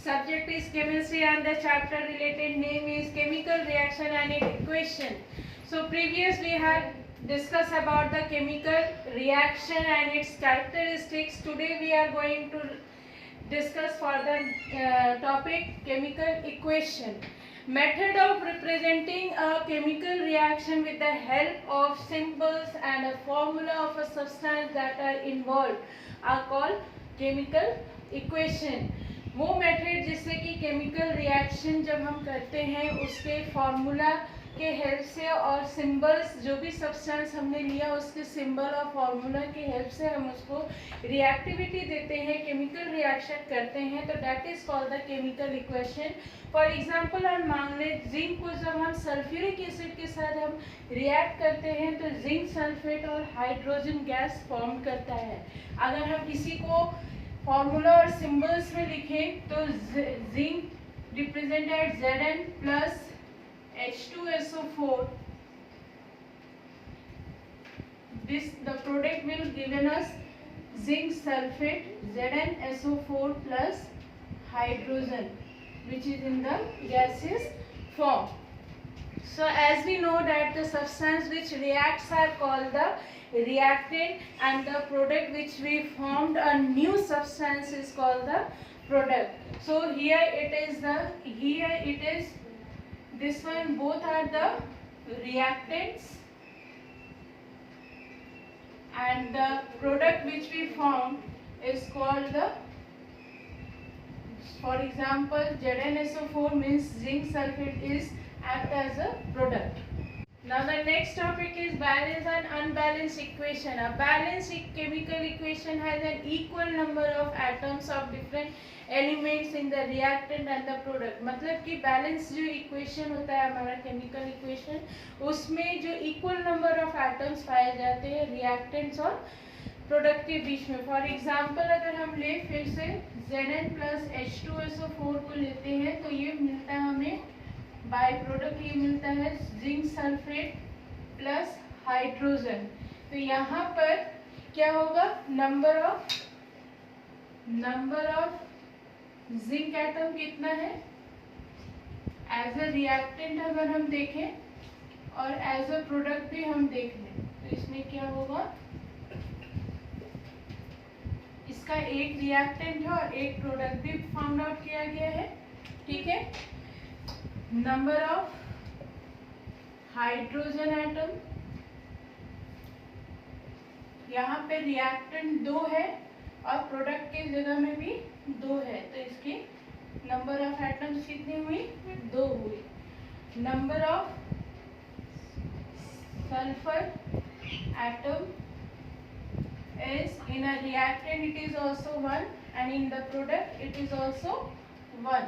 Subject is chemistry and the chapter related name is chemical reaction and its equation. So previously we had discussed about the chemical reaction and its characteristics. Today we are going to discuss further topic chemical equation. Method of representing a chemical reaction with the help of symbols and a formula of a substance that are involved are called chemical equation. वो method जिससे कि chemical reaction जब हम करते हैं उसके formula के help से और सिंबल्स जो भी सब्सटेंस हमने लिया उसके सिंबल और फार्मूला के हेल्प से हम उसको रिएक्टिविटी देते हैं, केमिकल रिएक्शन करते हैं, तो that is called the chemical equation. For example हम मान लें जिंक को जब हम सल्फ्यूरिक एसिड के साथ हम रिएक्ट करते हैं तो जिंक सल्फेट और हाइड्रोजन गैस फॉर्म करता है. अगर हम किसी को फॉर्मूला और सिंबल्स में लिखें तो zinc represented Zn plus H2SO4. This the product will given us zinc sulfate ZnSO4 plus hydrogen which is in the gaseous form. So as we know that the substance which reacts are called the reactant and the product which we formed a new substance is called the product. So here it is this one, both are the reactants and the product which we formed is called the, for example ZnSO4 means zinc sulfate is act as a product. Now the next topic is balanced and unbalanced equation. A balanced chemical equation has an equal number of atoms of different elements in the reactant and the product. मतलब कि balance जो equation होता है हमारा chemical equation उसमें जो equal number of atoms पाए जाते हैं रिएक्टेंट्स और प्रोडक्ट के बीच में. फॉर एग्जांपल अगर हम ले फिर से Zn प्लस H2SO4 को लेते हैं तो ये मिलता है हमें बाय प्रोडक्ट, ये मिलता है जिंक सल्फेट प्लस हाइड्रोजन. तो यहाँ पर क्या होगा, नंबर ऑफ जिंक एटम कितना है एज अ रिएक्टेंट अगर हम देखें और एज अ प्रोडक्ट भी हम देख लें तो इसमें क्या होगा, इसका एक रिएक्टेंट है और एक प्रोडक्ट भी फाउंड आउट किया गया है. ठीक है. नंबर ऑफ हाइड्रोजन एटम, यहाँ पे रिएक्टेंट 2 है और प्रोडक्ट के जगह में भी 2 है तो इसके नंबर ऑफ एटम्स कितनी हुई, 2 हुई. Number of sulphur atom is in a reactant it is also 1 and in the product it is also 1.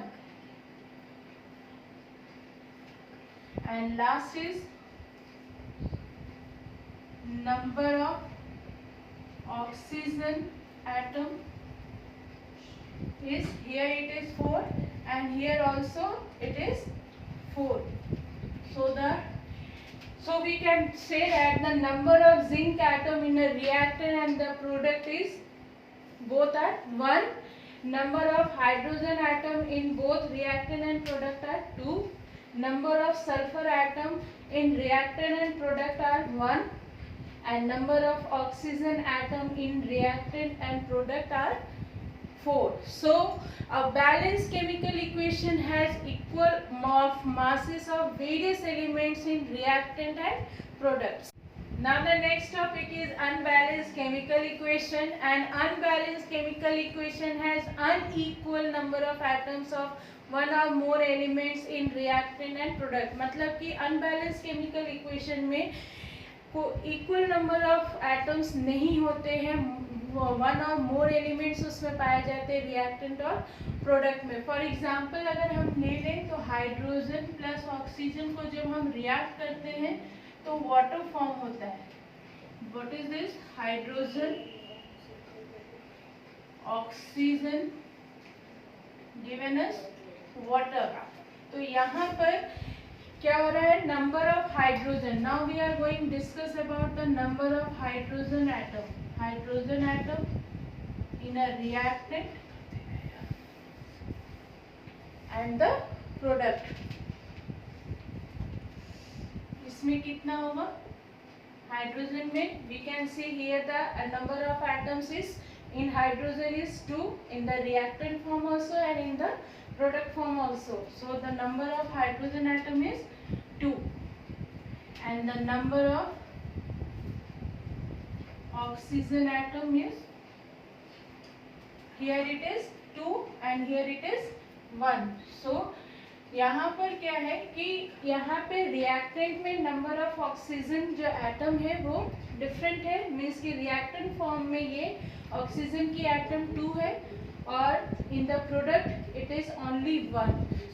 And last is number of oxygen atom is, here it is 4 and here also it is 4. So we can say that the number of zinc atom in a reactant and the product is both are 1. Number of hydrogen atom in both reactant and product are 2. Number of sulfur atom in reactant and product are 1 and number of oxygen atom in reactant and product are 4. So a balanced chemical equation has equal masses of various elements in reactant and products. Now the next topic is unbalanced chemical equation. An unbalanced chemical equation has unequal number of atoms of one or more elements in reactant and product. मतलब कि unbalanced chemical equation में को equal number of atoms नहीं होते हैं, one और more elements उसमें पाए जाते हैं रिएक्टेंट और प्रोडक्ट में. फॉर एग्जांपल अगर हम ले लें तो हाइड्रोजन प्लस ऑक्सीजन को जब हम रिएक्ट करते हैं तो वाटर फॉर्म होता है. What is this, hydrogen oxygen given us water. तो यहाँ पर क्या हो रहा है, number of hydrogen. Now we are going discuss about the number of hydrogen atom. Hydrogen atom in a reactant and the product. इसमें कितना होगा? हाइड्रोजन में we can see here the number of atoms is in hydrogen is 2 in the reactant form also and in the product form also. So the number of hydrogen atom is 2 and the number of oxygen atom is, here it is 2 and here it is 1. So यहाँ पर क्या है कि यहाँ पे reactant में number of oxygen जो atom है वो डिफरेंट है, मीन्स कि रिएक्टेंट फॉर्म में ये ऑक्सीजन की एटम 2 है और in the product it is only 1.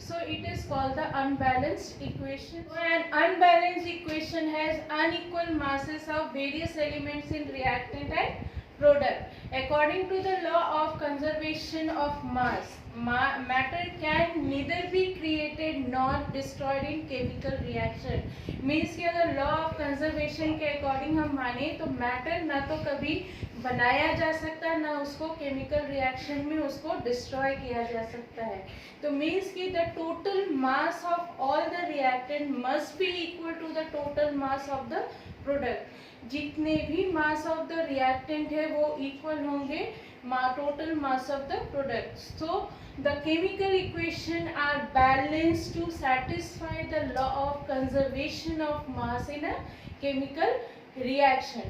So it is called the unbalanced equation. N unbalanced equation has unequal masses of various elements in reactant and product. According to the law of conservation of mass, matter can neither be created nor destroyed in chemical reaction. Means कि अगर law of conservation के according हम माने तो matter ना तो कभी बनाया जा सकता ना उसको केमिकल रिएक्शन में उसको डिस्ट्रॉय किया जा सकता है. तो मीन्स कि the total mass of all the reactant must be equal to the total mass of the product. जितने भी मास ऑफ द रिएक्टेंट है वो इक्वल होंगे total mass of the product. So the chemical equation are balanced to satisfy the law of conservation of mass in a chemical reaction.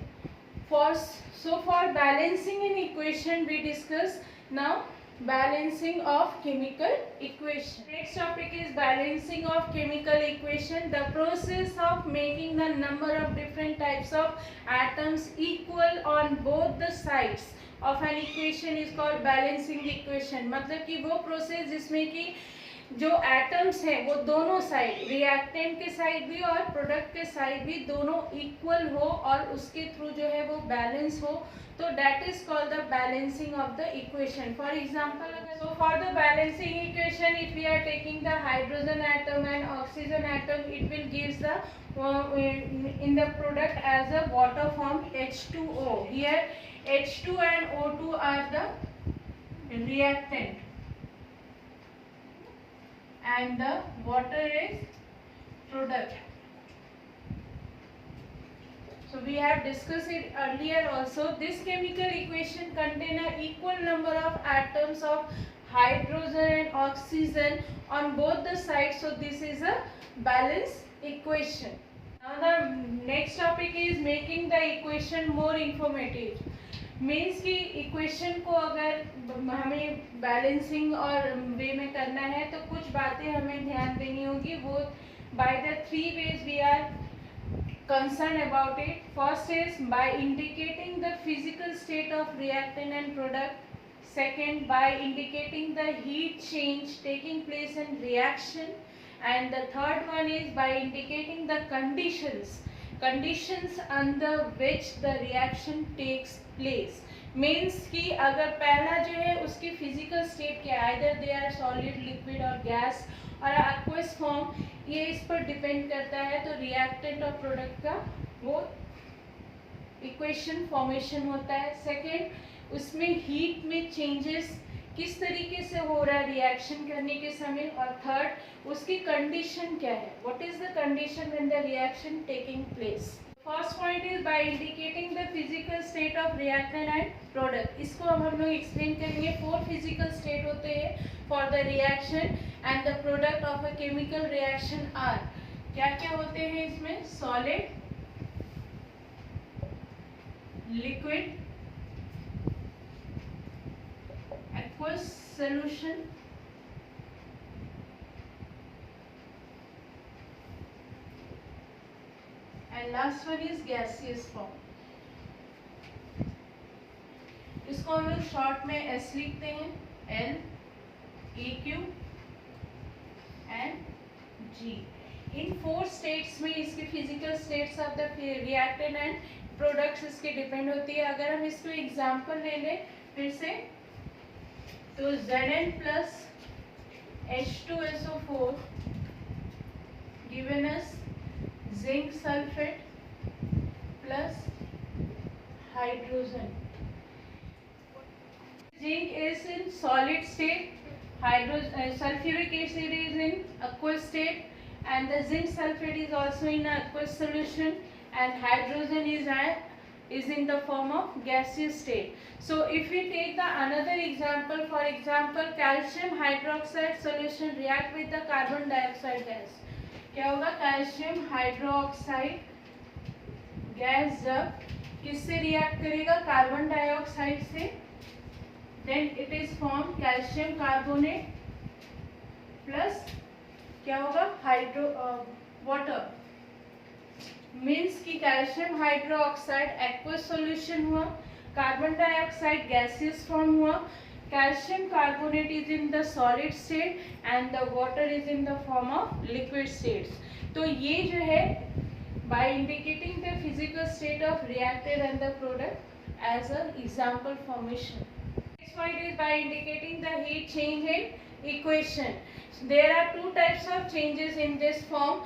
For balancing an equation we discuss now balancing of chemical equation. Next topic is balancing of chemical equation. The process of making the number of different types of atoms equal on both the sides of an equation is called balancing equation. मतलब कि वो process जिसमें कि जो atoms हैं वो दोनों side, reactant के साइड भी और प्रोडक्ट के साइड भी दोनों इक्वल हो और उसके थ्रू जो है वो बैलेंस हो, तो that is called the balancing of the equation. For example, so for the balancing equation if we are taking the hydrogen atom and oxygen atom, it will gives the in the product as a water form H2O. Here H2 and O2 are the reactant and the water is product. So we have discussed it earlier also. This chemical equation contain a equal number of atoms of hydrogen and oxygen on both the sides. So this is a balanced equation. Now the next topic is making the equation more informative. Means कि equation को अगर हमें balancing और वे में करना है तो कुछ बातें हमें ध्यान देनी होगी. वो by the 3 ways we are concerned about it. First is by indicating the physical state of reactant and product. Second, by indicating the heat change taking place in reaction. And the third one is by indicating the conditions under which the reaction takes place. Means कि अगर पहला जो है उसकी physical state क्या है, either they are solid, liquid और gas और एक्वस फॉर्म, ये इस पर डिपेंड करता है. तो रिएक्टेंट और प्रोडक्ट का वो इक्वेशन फॉर्मेशन होता है. सेकेंड, उसमें हीट में चेंजेस किस तरीके से हो रहा है रिएक्शन करने के समय. और थर्ड, उसकी कंडीशन क्या है, what is the condition when the reaction taking place. First point is by indicating the physical state of reactant and product. इसको अब हम लोग एक्सप्लेन करेंगे. 4 फिजिकल स्टेट होते हैं for the reaction and the product of a chemical reaction are. क्या क्या होते हैं इसमें? Solid, liquid, aqueous solution, and last one is gaseous form. इसको हम लोग शॉर्ट में S लिखते हैं, L, EQ and G. In 4 states में इसकी physical states of the reactant and products इसके डिपेंड होती है. अगर हम इसको एग्जांपल ले लें फिर से, तो Zn plus H2SO4 given us zinc sulfate plus hydrogen. Zinc is in solid state, sulfuric acid is in aqueous state, and the zinc sulfate is also in aqueous solution, and hydrogen is in the form of gaseous state. So if we take the another example, for example calcium hydroxide solution react with the carbon dioxide gas. क्या होगा? Calcium hydroxide gas जब किससे react करेगा? Carbon dioxide से, then it is form calcium carbonate plus क्या होगा? Hydro water, means कि calcium hydroxide aqueous solution हुआ, कार्बन डाइऑक्साइड गैसियस फॉर्म हुआ, calcium carbonate is in the solid state and the water is in the form of liquid states. तो ये जो है by indicating the physical state of reactor and the product as an example formation. Next point is by indicating the heat change in equation. There are two types of changes in this form.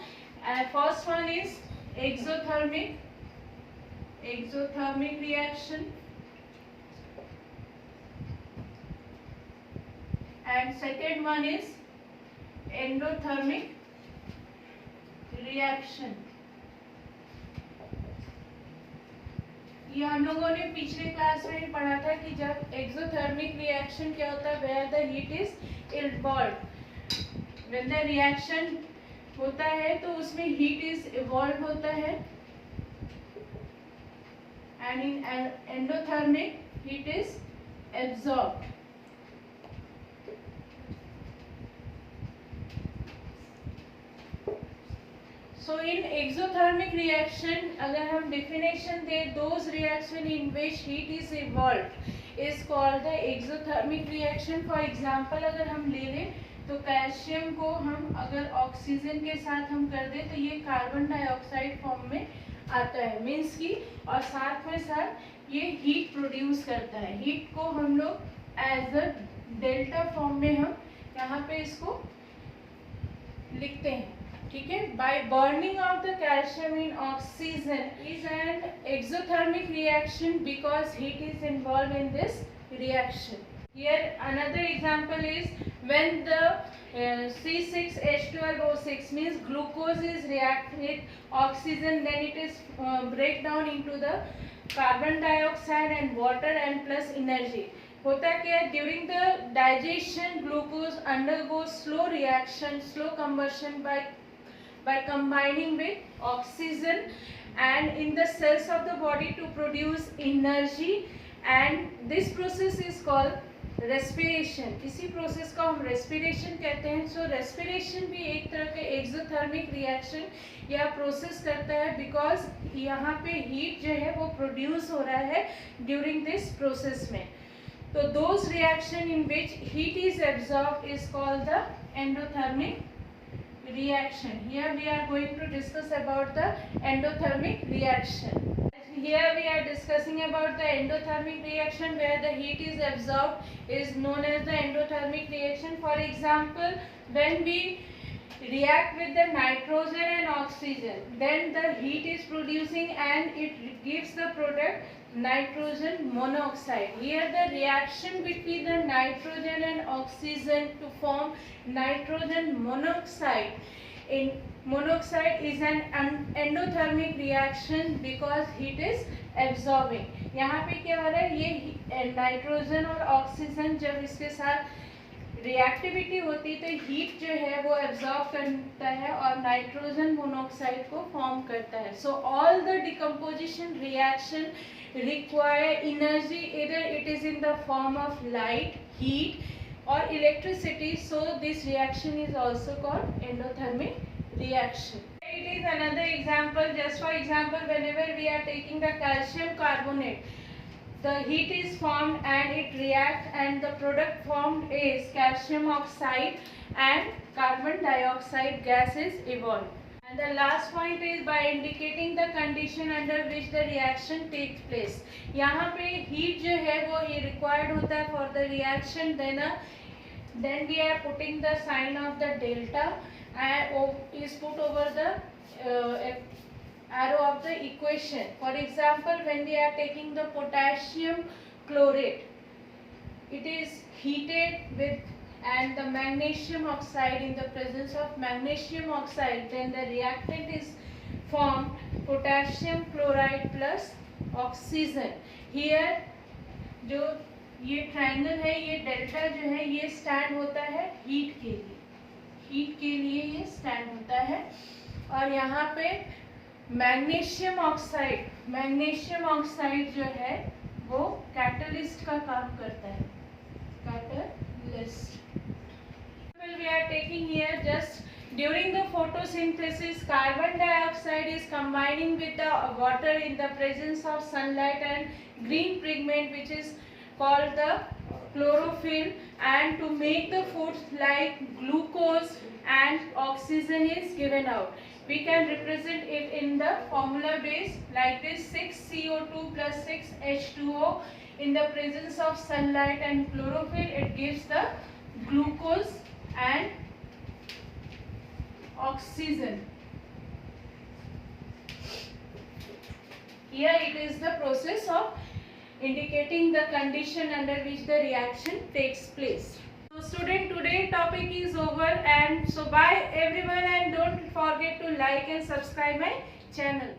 First one is exothermic reaction, and second one is endothermic reaction. ये हम लोगों ने पिछले class में पढ़ा था कि जब एक्सोथर्मिक रिएक्शन क्या होता है, where the heat is involve, when the reaction होता है तो उसमें हीट इज इवॉल्व होता है, and in endothermic heat is absorbed. So in exothermic reaction, अगर हम definition दें, those reaction in which heat is evolved is called the exothermic reaction. For example अगर हम ले लें तो कैल्शियम को हम अगर ऑक्सीजन के साथ हम कर दें तो ये कार्बन डाइऑक्साइड फॉर्म में आता है, मीन्स की, और साथ में साथ ये हीट प्रोड्यूस करता है. हीट को हम लोग एज अ डेल्टा फॉर्म में हम यहाँ पे इसको लिखते हैं. ठीक है. By burning of the calcium in oxygen is an exothermic reaction because heat is involve in this reaction. Here another example is when the C6H12O6 means glucose is react with oxygen, then it is break down into the carbon dioxide and water and plus energy. होता क्या है? During the digestion glucose undergoes slow reaction, slow combustion by combining with oxygen and in the cells of the body to produce energy, and this process is called respiration. इसी process को हम respiration कहते हैं. सो respiration भी एक तरह के exothermic reaction या प्रोसेस करता है बिकॉज यहाँ पे हीट जो है वो प्रोड्यूस हो रहा है ड्यूरिंग दिस प्रोसेस में. तो those reaction in which heat is absorbed is called the endothermic reaction. Here we are going to discuss about the endothermic reaction. Here we are discussing about the endothermic reaction where the heat is absorbed is known as the endothermic reaction. For example, when we react with the nitrogen and oxygen, then the heat is producing and it gives the product nitrogen monoxide. Here the reaction between the nitrogen and oxygen to form nitrogen monoxide. In monoxide is an endothermic reaction because heat is absorbing. यहाँ पे क्या हो रहा है? ये nitrogen और oxygen जब इसके साथ रिएक्टिविटी होती है तो हीट जो है वो एब्जॉर्ब करता है और नाइट्रोजन मोनोऑक्साइड को फॉर्म करता है. So all the decomposition reaction require energy, either it is in the form of light, heat or electricity. So this reaction is also called endothermic reaction. It is another example. Just for example, whenever we are taking the calcium carbonate, the heat is formed and it reacts and the product formed is calcium oxide and carbon dioxide gas is evolved. And the last point is by indicating the condition under which the reaction takes place. यहाँ पे heat जो है वो required होता है for the reaction. Then we are putting the sign of the delta and is put over the arrow of the equation. For example, when we are taking the potassium chlorate, it is heated with and the magnesium oxide, in the presence of magnesium oxide, then the reactant is formed potassium chloride plus oxygen. Here जो ये triangle है, ये delta जो है ये stand होता है heat के लिए, हीट के लिए ये स्टैंड होता है. और यहाँ पे मैग्नीशियम ऑक्साइड जो है वो कैटलिस्ट का काम करता है, catalyst. We are taking here just during the photosynthesis, carbon dioxide is combining with the water in the presence of sunlight and green pigment which is called the chlorophyll, and to make the foods like glucose and oxygen is given out. We can represent it in the formula base like this: 6CO2 plus 6H2O. In the presence of sunlight and chlorophyll, it gives the glucose and oxygen. Here it is the process of indicating the condition under which the reaction takes place. So student, today topic is over, and so bye everyone, and don't forget to like and subscribe my channel.